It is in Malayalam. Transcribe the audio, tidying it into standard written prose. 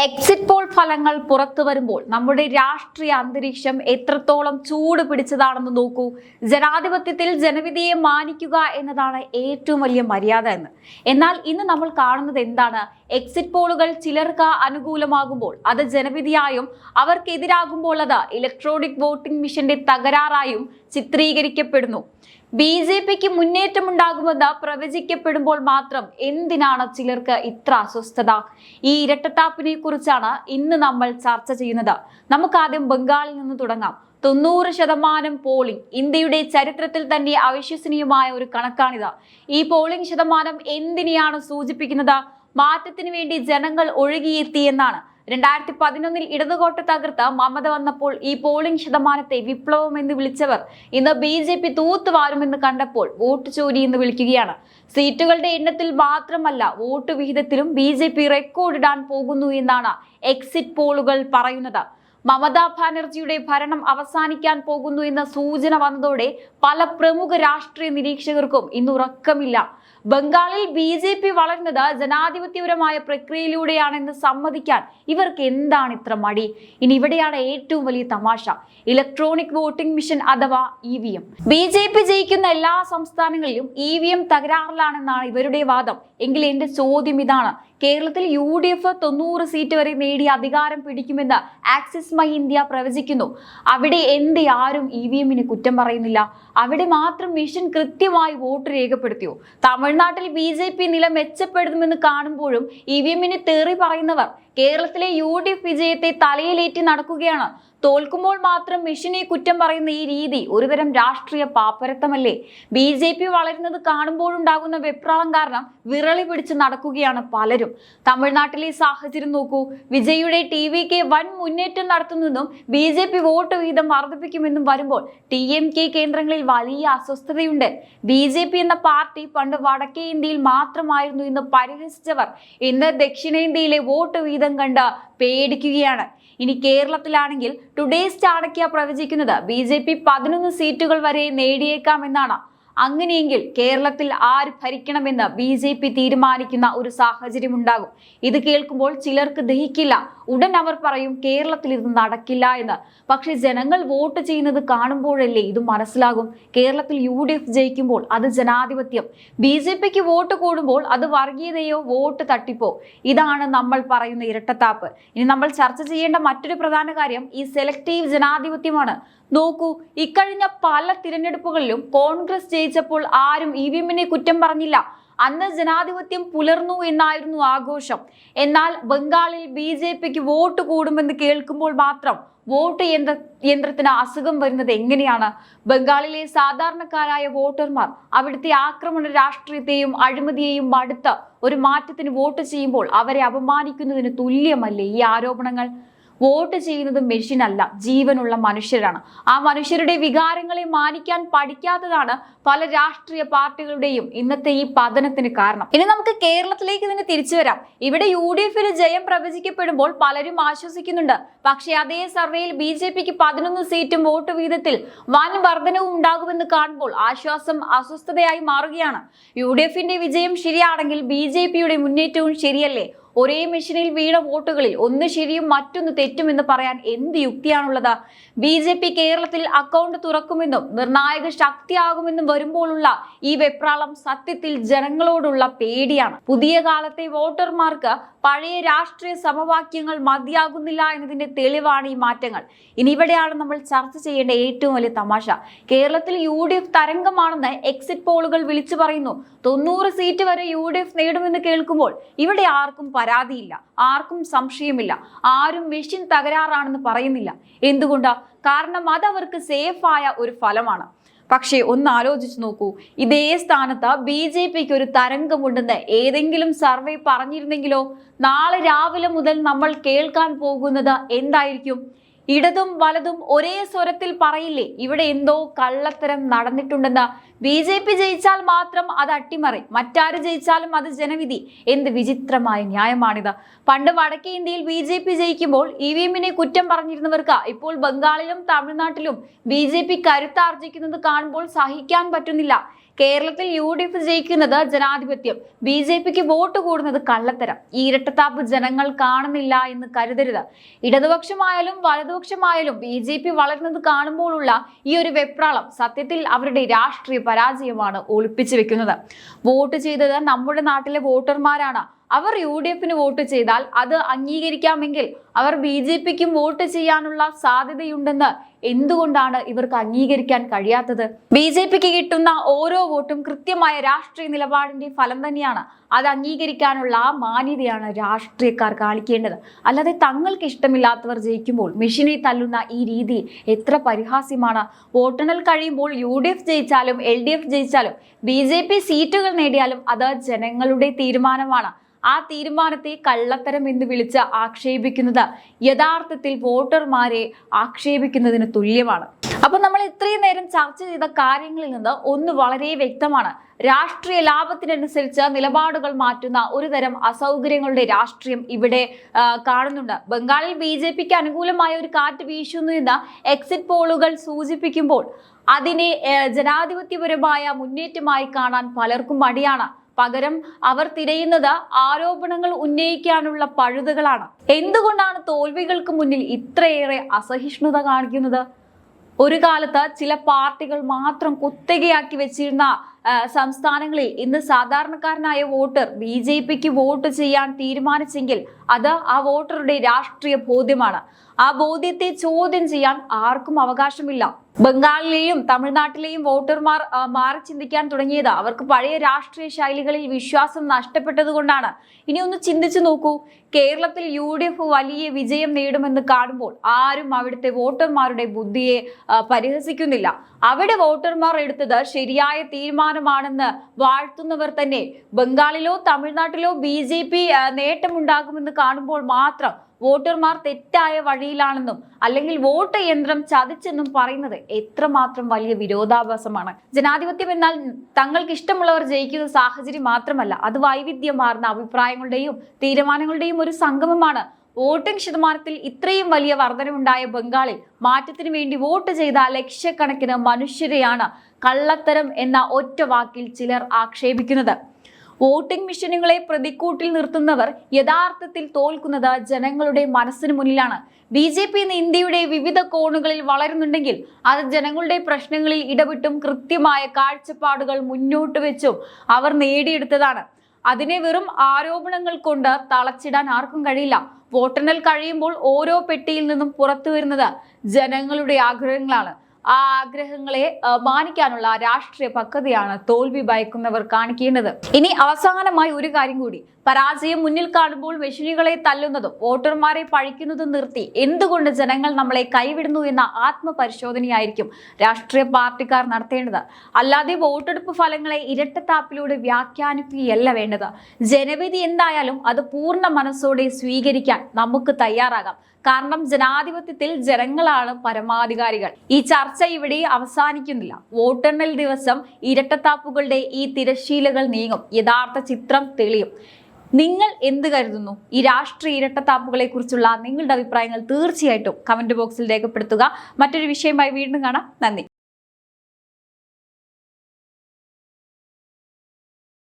എക്സിറ്റ് പോൾ ഫലങ്ങൾ പുറത്തു വരുമ്പോൾ നമ്മുടെ രാഷ്ട്രീയ അന്തരീക്ഷം എത്രത്തോളം ചൂട് പിടിച്ചതാണെന്ന് നോക്കൂ. ജനാധിപത്യത്തിൽ ജനവിധിയെ മാനിക്കുക എന്നതാണ് ഏറ്റവും വലിയ മര്യാദ എന്ന്. എന്നാൽ ഇന്ന് നമ്മൾ കാണുന്നത് എന്താണ്? എക്സിറ്റ് പോളുകൾ ചിലർക്ക് അനുകൂലമാകുമ്പോൾ അത് ജനവിധിയായും അവർക്കെതിരാകുമ്പോൾ അത് ഇലക്ട്രോണിക് വോട്ടിംഗ് മെഷീന്റെ തകരാറായും ചിത്രീകരിക്കപ്പെടുന്നു. BJPക്ക് മുന്നേറ്റമുണ്ടാകുമെന്ന് പ്രവചിക്കപ്പെടുമ്പോൾ മാത്രം എന്തിനാണ് ചിലർക്ക് ഇത്ര അസ്വസ്ഥത? ഈ ഇരട്ടത്താപ്പിനെ കുറിച്ചാണ് ഇന്ന് നമ്മൾ ചർച്ച ചെയ്യുന്നത്. നമുക്ക് ആദ്യം ബംഗാളിൽ നിന്ന് തുടങ്ങാം. 90% പോളിംഗ്. ഇന്ത്യയുടെ ചരിത്രത്തിൽ തന്നെ അവിശ്വസനീയമായ ഒരു കണക്കാണിത്. ഈ പോളിംഗ് ശതമാനം എന്തിനെയാണ് സൂചിപ്പിക്കുന്നത്? മാറ്റത്തിന് വേണ്ടി ജനങ്ങൾ ഒഴുകിയെത്തിയെന്നാണ്. 2011 ഇടതുകോട്ട തകർത്ത് മമത വന്നപ്പോൾ ഈ പോളിംഗ് ശതമാനത്തെ വിപ്ലവം എന്ന് വിളിച്ചവർ ഇന്ന് BJP തൂത്തുവാരുമെന്ന് കണ്ടപ്പോൾ വോട്ട് ചോരി എന്ന് വിളിക്കുകയാണ്. സീറ്റുകളുടെ എണ്ണത്തിൽ മാത്രമല്ല, വോട്ട് വിഹിതത്തിലും BJP റെക്കോർഡിടാൻ പോകുന്നു എന്നാണ് എക്സിറ്റ് പോളുകൾ പറയുന്നത്. മമതാ ബാനർജിയുടെ ഭരണം അവസാനിക്കാൻ പോകുന്നു എന്ന സൂചന വന്നതോടെ പല പ്രമുഖ രാഷ്ട്രീയ നിരീക്ഷകർക്കും ഇന്ന് ഉറക്കമില്ല. ബംഗാളിൽ BJP വളർന്നത് ജനാധിപത്യപരമായ പ്രക്രിയയിലൂടെയാണെന്ന് സമ്മതിക്കാൻ ഇവർക്ക് എന്താണ് ഇത്ര മടി? ഇനി ഇവിടെയാണ് ഏറ്റവും വലിയ തമാശ. ഇലക്ട്രോണിക് വോട്ടിംഗ് മെഷീൻ അഥവാ EVM. BJP ജയിക്കുന്ന എല്ലാ സംസ്ഥാനങ്ങളിലും EVM തകരാറിലാണെന്നാണ് ഇവരുടെ വാദം. എങ്കിൽ എന്റെ ചോദ്യം ഇതാണ്: കേരളത്തിൽ UDF 90 സീറ്റ് വരെ നേടി അധികാരം പിടിക്കുമെന്ന് ആക്സിസ് മൈ ഇന്ത്യ പ്രവചിക്കുന്നു. അവിടെ എന്ത് ആരും EVMന് കുറ്റം പറയുന്നില്ല? അവിടെ മാത്രം മെഷീൻ കൃത്യമായി വോട്ട് രേഖപ്പെടുത്തിയോ? തമിഴ്നാട്ടിൽ BJP നില മെച്ചപ്പെടുത്തുമെന്ന് കാണുമ്പോഴും EVMന് തെറി പറയുന്നവർ കേരളത്തിലെ UDF വിജയത്തെ തലയിലേറ്റി നടക്കുകയാണ്. തോൽക്കുമ്പോൾ മാത്രം മെഷീനെ കുറ്റം പറയുന്ന ഈ രീതി ഒരുതരം രാഷ്ട്രീയ പാപ്പരത്തമല്ലേ? BJP വളരുന്നത് കാണുമ്പോഴുണ്ടാകുന്ന വെപ്രാളം കാരണം വിറളി പിടിച്ച് നടക്കുകയാണ് പലരും. തമിഴ്നാട്ടിലെ സാഹചര്യം നോക്കൂ. വിജയുടെ TVK വൻ മുന്നേറ്റം നടത്തുന്നെന്നും BJP വോട്ട് വീതം വർദ്ധിപ്പിക്കുമെന്നും വരുമ്പോൾ TMK കേന്ദ്രങ്ങളിൽ വലിയ അസ്വസ്ഥതയുണ്ട്. BJP എന്ന പാർട്ടി പണ്ട് വടക്കേ ഇന്ത്യയിൽ മാത്രമായിരുന്നു എന്ന് പരിഹസിച്ചവർ ഇന്ന് ദക്ഷിണേന്ത്യയിലെ വോട്ട് വീതം കണ്ട് പേടിക്കുകയാണ്. ഇനി കേരളത്തിലാണെങ്കിൽ ടുഡേസ് ചാണക്യ പ്രവചിക്കുന്നത് BJP 11 സീറ്റുകൾ വരെ നേടിയേക്കാമെന്നാണ്. അങ്ങനെയെങ്കിൽ കേരളത്തിൽ ആര് ഭരിക്കണമെന്ന് BJP തീരുമാനിക്കുന്ന ഒരു സാഹചര്യം ഉണ്ടാകും. ഇത് കേൾക്കുമ്പോൾ ചിലർക്ക് ദഹിക്കില്ല. ഉടൻ അവർ പറയും കേരളത്തിൽ ഇത് നടക്കില്ല എന്ന്. പക്ഷെ ജനങ്ങൾ വോട്ട് ചെയ്യുന്നത് കാണുമ്പോഴല്ലേ ഇത് മനസ്സിലാകും. കേരളത്തിൽ UDF ജയിക്കുമ്പോൾ അത് ജനാധിപത്യം, BJPക്ക് വോട്ട് കൂടുമ്പോൾ അത് വർഗീയതയോ വോട്ട് തട്ടിപ്പോ. ഇതാണ് നമ്മൾ പറയുന്ന ഇരട്ടത്താപ്പ്. ഇനി നമ്മൾ ചർച്ച ചെയ്യേണ്ട മറ്റൊരു പ്രധാന കാര്യം ഈ സെലക്ടീവ് ജനാധിപത്യമാണ്. നോക്കൂ, ഇക്കഴിഞ്ഞ പല തിരഞ്ഞെടുപ്പുകളിലും കോൺഗ്രസ് ജയിച്ചപ്പോൾ ആരും EVMനെ കുറ്റം പറഞ്ഞില്ല. അന്ന് ജനാധിപത്യം പുലർന്നു എന്നായിരുന്നു ആഘോഷം. എന്നാൽ ബംഗാളിൽ BJPക്ക് വോട്ട് കൂടുമെന്ന് കേൾക്കുമ്പോൾ മാത്രം വോട്ട് യന്ത്രത്തിന് അസുഖം വരുന്നത് എങ്ങനെയാണ്? ബംഗാളിലെ സാധാരണക്കാരായ വോട്ടർമാർ അവിടുത്തെ ആക്രമണ രാഷ്ട്രീയത്തെയും അഴിമതിയെയും മടുത്ത് ഒരു മാറ്റത്തിന് വോട്ട് ചെയ്യുമ്പോൾ അവരെ അപമാനിക്കുന്നതിന് തുല്യമല്ലേ ഈ ആരോപണങ്ങൾ? വോട്ട് ചെയ്യുന്നത് മെഷീൻ അല്ല, ജീവനുള്ള മനുഷ്യരാണ്. ആ മനുഷ്യരുടെ വികാരങ്ങളെ മാനിക്കാൻ പഠിക്കാത്തതാണ് പല രാഷ്ട്രീയ പാർട്ടികളുടെയും ഇന്നത്തെ ഈ പതനത്തിന് കാരണം. ഇനി നമുക്ക് കേരളത്തിലേക്ക് തന്നെ തിരിച്ചു വരാം. ഇവിടെ UDFന് ജയം പ്രവചിക്കപ്പെടുമ്പോൾ പലരും ആശ്വസിക്കുന്നുണ്ട്. പക്ഷേ അതേ സർവേയിൽ BJPക്ക് 11 സീറ്റും വോട്ട് വീതത്തിൽ വൻ വർധനവും ഉണ്ടാകുമെന്ന് കാണുമ്പോൾ ആശ്വാസം അസ്വസ്ഥതയായി മാറുകയാണ്. UDFന്റെ വിജയം ശരിയാണെങ്കിൽ BJPയുടെ മുന്നേറ്റവും ശരിയല്ലേ? ഒരേ മെഷീനിൽ വീണ വോട്ടുകളിൽ ഒന്ന് ശരിയും മറ്റൊന്ന് തെറ്റുമെന്ന് പറയാൻ എന്ത് യുക്തിയാണുള്ളത്? BJP കേരളത്തിൽ അക്കൗണ്ട് തുറക്കുമെന്നും നിർണായക ശക്തിയാകുമെന്നും വരുമ്പോഴുള്ള ഈ വെപ്രാളം സത്യത്തിൽ ജനങ്ങളോടുള്ള പേടിയാണ്. പുതിയ കാലത്തെ വോട്ടർമാർക്ക് പഴയ രാഷ്ട്രീയ സമവാക്യങ്ങൾ മതിയാകുന്നില്ല എന്നതിന്റെ തെളിവാണ് ഈ മാറ്റങ്ങൾ. ഇനി ഇവിടെയാണ് നമ്മൾ ചർച്ച ചെയ്യേണ്ട ഏറ്റവും വലിയ തമാശ. കേരളത്തിൽ UDF തരംഗമാണെന്ന് എക്സിറ്റ് പോളുകൾ വിളിച്ചു പറയുന്നു. 90 സീറ്റ് വരെ UDF നേടുമെന്ന് കേൾക്കുമ്പോൾ ഇവിടെ ആർക്കും പരാതിയില്ല, ആർക്കും സംശയമില്ല, ആരും മെഷീൻ തകരാറാണെന്ന് പറയുന്നില്ല. എന്തുകൊണ്ടാ? കാരണം അതവർക്ക് സേഫായ ഒരു ഫലമാണ്. പക്ഷേ ഒന്ന് ആലോചിച്ച് നോക്കൂ, ഇതേ സ്ഥാനത്ത് BJPക്ക് ഒരു തരംഗമുണ്ടെന്ന് ഏതെങ്കിലും സർവേ പറഞ്ഞിരുന്നെങ്കിലോ? നാളെ രാവിലെ മുതൽ നമ്മൾ കേൾക്കാൻ പോകുന്നത് എന്തായിരിക്കും? ഇടതും വലതും ഒരേ സ്വരത്തിൽ പറയില്ലേ ഇവിടെ എന്തോ കള്ളത്തരം നടന്നിട്ടുണ്ടെന്ന്? BJP ജയിച്ചാൽ മാത്രം അത് അട്ടിമറി, മറ്റാര് ജയിച്ചാലും അത് ജനവിധി. എന്ത് വിചിത്രമായ ന്യായമാണിത്? പണ്ട് വടക്കേ ഇന്ത്യയിൽ BJP ജയിക്കുമ്പോൾ EVMനെ കുറ്റം പറഞ്ഞിരുന്നവർക്ക് ഇപ്പോൾ ബംഗാളിലും തമിഴ്നാട്ടിലും BJP കരുത്താർജിക്കുന്നത് കാണുമ്പോൾ സഹിക്കാൻ പറ്റുന്നില്ല. കേരളത്തിൽ UDF ജയിക്കുന്നത് ജനാധിപത്യം, BJPക്ക് വോട്ട് കൂടുന്നത് കള്ളത്തരം. ഈ ഇരട്ടത്താപ്പ് ജനങ്ങൾ കാണുന്നില്ല എന്ന് കരുതരുത്. ഇടതുപക്ഷമായാലും വലതുപക്ഷമായാലും BJP വളർന്നത് കാണുമ്പോഴുള്ള ഈ ഒരു വെപ്രാളം സത്യത്തിൽ അവരുടെ രാഷ്ട്രീയ പരാജയമാണ് ഒളിപ്പിച്ചു വെക്കുന്നത്. വോട്ട് ചെയ്തത് നമ്മുടെ നാട്ടിലെ വോട്ടർമാരാണ്. അവർ UDFന് വോട്ട് ചെയ്താൽ അത് അംഗീകരിക്കാമെങ്കിൽ അവർ BJPക്കും വോട്ട് ചെയ്യാനുള്ള സാധ്യതയുണ്ടെന്ന് എന്തുകൊണ്ടാണ് ഇവർക്ക് അംഗീകരിക്കാൻ കഴിയാത്തത്? BJPക്ക് കിട്ടുന്ന ഓരോ വോട്ടും കൃത്യമായ രാഷ്ട്രീയ നിലപാടിന്റെ ഫലം തന്നെയാണ്. അത് അംഗീകരിക്കാനുള്ള മാന്യതയാണ് രാഷ്ട്രീയക്കാർ കാണിക്കേണ്ടത്. അല്ലാതെ തങ്ങൾക്ക് ഇഷ്ടമില്ലാത്തവർ ജയിക്കുമ്പോൾ മെഷീനിൽ തല്ലുന്ന ഈ രീതി എത്ര പരിഹാസ്യമാണ്. വോട്ടെണ്ണൽ കഴിയുമ്പോൾ UDF ജയിച്ചാലും LDF ജയിച്ചാലും BJP സീറ്റുകൾ നേടിയാലും അത് ജനങ്ങളുടെ തീരുമാനമാണ്. ആ തീരുമാനത്തെ കള്ളത്തരം എന്ന് വിളിച്ച് ആക്ഷേപിക്കുന്നത് യഥാർത്ഥത്തിൽ വോട്ടർമാരെ ആക്ഷേപിക്കുന്നതിന് തുല്യമാണ്. അപ്പൊ നമ്മൾ ഇത്രയും നേരം ചർച്ച ചെയ്ത കാര്യങ്ങളിൽ നിന്ന് ഒന്ന് വളരെ വ്യക്തമാണ്. രാഷ്ട്രീയ ലാഭത്തിനനുസരിച്ച് നിലപാടുകൾ മാറ്റുന്ന ഒരു തരം അസൗകര്യങ്ങളുടെ രാഷ്ട്രീയം ഇവിടെ കാണുന്നുണ്ട്. ബംഗാളിൽ BJPക്ക് അനുകൂലമായ ഒരു കാറ്റ് വീശുന്നു എന്ന് എക്സിറ്റ് പോളുകൾ സൂചിപ്പിക്കുമ്പോൾ അതിനെ ജനാധിപത്യപരമായ മുന്നേറ്റമായി കാണാൻ പലർക്കും മടിയാണ്. പകരം അവർ തിരയുന്നത് ആരോപണങ്ങൾ ഉന്നയിക്കാനുള്ള പഴുതുകളാണ്. എന്തുകൊണ്ടാണ് തോൽവികൾക്ക് മുന്നിൽ ഇത്രയേറെ അസഹിഷ്ണുത കാണിക്കുന്നത്? ഒരു കാലത്ത് ചില പാർട്ടികൾ മാത്രം കുത്തകയാക്കി വെച്ചിരുന്ന സംസ്ഥാനങ്ങളിൽ ഇന്ന് സാധാരണക്കാരനായ വോട്ടർ BJPക്ക് വോട്ട് ചെയ്യാൻ തീരുമാനിച്ചെങ്കിൽ അത് ആ വോട്ടറുടെ രാഷ്ട്രീയ ബോധ്യമാണ്. ആ ബോധ്യത്തെ ചോദ്യം ചെയ്യാൻ ആർക്കും അവകാശമില്ല. ബംഗാളിലെയും തമിഴ്നാട്ടിലെയും വോട്ടർമാർ മാറി ചിന്തിക്കാൻ തുടങ്ങിയത് അവർക്ക് പഴയ രാഷ്ട്രീയ ശൈലികളിൽ വിശ്വാസം നഷ്ടപ്പെട്ടത് കൊണ്ടാണ്. ഇനി ഒന്ന് ചിന്തിച്ചു നോക്കൂ. കേരളത്തിൽ UDF വലിയ വിജയം നേടുമെന്ന് കാണുമ്പോൾ ആരും അവിടുത്തെ വോട്ടർമാരുടെ ബുദ്ധിയെ പരിഹസിക്കുന്നില്ല. അവിടെ വോട്ടർമാർ എടുത്തത് ശരിയായ തീരുമാനമാണെന്ന് വാഴ്ത്തുന്നവർ തന്നെ ബംഗാളിലോ തമിഴ്നാട്ടിലോ BJP നേട്ടമുണ്ടാകുമെന്ന് കാണുമ്പോൾ മാത്രം വോട്ടർമാർ തെറ്റായ വഴിയിലാണെന്നും അല്ലെങ്കിൽ വോട്ട് യന്ത്രം ചതിച്ചെന്നും പറയുന്നത് എത്രമാത്രം വലിയ വിരോധാഭാസമാണ്. ജനാധിപത്യം എന്നാൽ തങ്ങൾക്ക് ഇഷ്ടമുള്ളവർ ജയിക്കുന്ന സാഹചര്യം മാത്രമല്ല, അത് വൈവിധ്യമാർന്ന അഭിപ്രായങ്ങളുടെയും തീരുമാനങ്ങളുടെയും ഒരു സംഗമമാണ്. വോട്ടിംഗ് ശതമാനത്തിൽ ഇത്രയും വലിയ വർധനവുണ്ടായ ബംഗാളിൽ മാറ്റത്തിന് വേണ്ടി വോട്ട് ചെയ്ത ലക്ഷക്കണക്കിന് മനുഷ്യരെയാണ് കള്ളത്തരം എന്ന ഒറ്റ വാക്കിൽ ചിലർ ആക്ഷേപിക്കുന്നത്. വോട്ടിംഗ് മെഷീനുകളെ പ്രതിക്കൂട്ടിൽ നിർത്തുന്നവർ യഥാർത്ഥത്തിൽ തോൽക്കുന്നത് ജനങ്ങളുടെ മനസ്സിന് മുന്നിലാണ്. BJP ഇന്ന് ഇന്ത്യയുടെ വിവിധ കോണുകളിൽ വളരുന്നുണ്ടെങ്കിൽ അത് ജനങ്ങളുടെ പ്രശ്നങ്ങളിൽ ഇടപെട്ടും കൃത്യമായ കാഴ്ചപ്പാടുകൾ മുന്നോട്ട് വെച്ചും അവർ നേടിയെടുത്തതാണ്. അതിനെ വെറും ആരോപണങ്ങൾ കൊണ്ട് തളച്ചിടാൻ ആർക്കും കഴിയില്ല. വോട്ടെണ്ണൽ കഴിയുമ്പോൾ ഓരോ പെട്ടിയിൽ നിന്നും പുറത്തു വരുന്നത് ജനങ്ങളുടെ ആഗ്രഹങ്ങളാണ്. ആ ആഗ്രഹങ്ങളെ മാനിക്കാനുള്ള രാഷ്ട്രീയ പക്വതയാണ് തോൽവി ഭയക്കുന്നവർ കാണിക്കേണ്ടത്. ഇനി അവസാനമായി ഒരു കാര്യം കൂടി. പരാജയം മുന്നിൽ കാണുമ്പോൾ മെഷീനുകളെ തല്ലുന്നതും വോട്ടർമാരെ പഴിക്കുന്നതും നിർത്തി എന്തുകൊണ്ട് ജനങ്ങൾ നമ്മളെ കൈവിടുന്നു എന്ന ആത്മപരിശോധനയായിരിക്കും രാഷ്ട്രീയ പാർട്ടിക്കാർ നടത്തേണ്ടത്. അല്ലാതെ വോട്ടെടുപ്പ് ഫലങ്ങളെ ഇരട്ടത്താപ്പിലൂടെ വ്യാഖ്യാനിക്കുകയല്ല വേണ്ടത്. ജനവിധി എന്തായാലും അത് പൂർണ്ണ മനസ്സോടെ സ്വീകരിക്കാൻ നമുക്ക് തയ്യാറാകാം. കാരണം ജനാധിപത്യത്തിൽ ജനങ്ങളാണ് പരമാധികാരികൾ. ഈ ചർച്ച ഇവിടെ അവസാനിക്കുന്നില്ല. വോട്ടെണ്ണൽ ദിവസം ഇരട്ടത്താപ്പുകളുടെ ഈ തിരശ്ശീലകൾ നീങ്ങും, യഥാർത്ഥ ചിത്രം തെളിയും. നിങ്ങൾ എന്ത് കരുതുന്നു? ഈ രാഷ്ട്രീയ ഇരട്ടത്താപ്പുകളെ കുറിച്ചുള്ള നിങ്ങളുടെ അഭിപ്രായങ്ങൾ തീർച്ചയായിട്ടും കമന്റ് ബോക്സിൽ രേഖപ്പെടുത്തുക. മറ്റൊരു വിഷയമായി വീണ്ടും കാണാം. നന്ദി.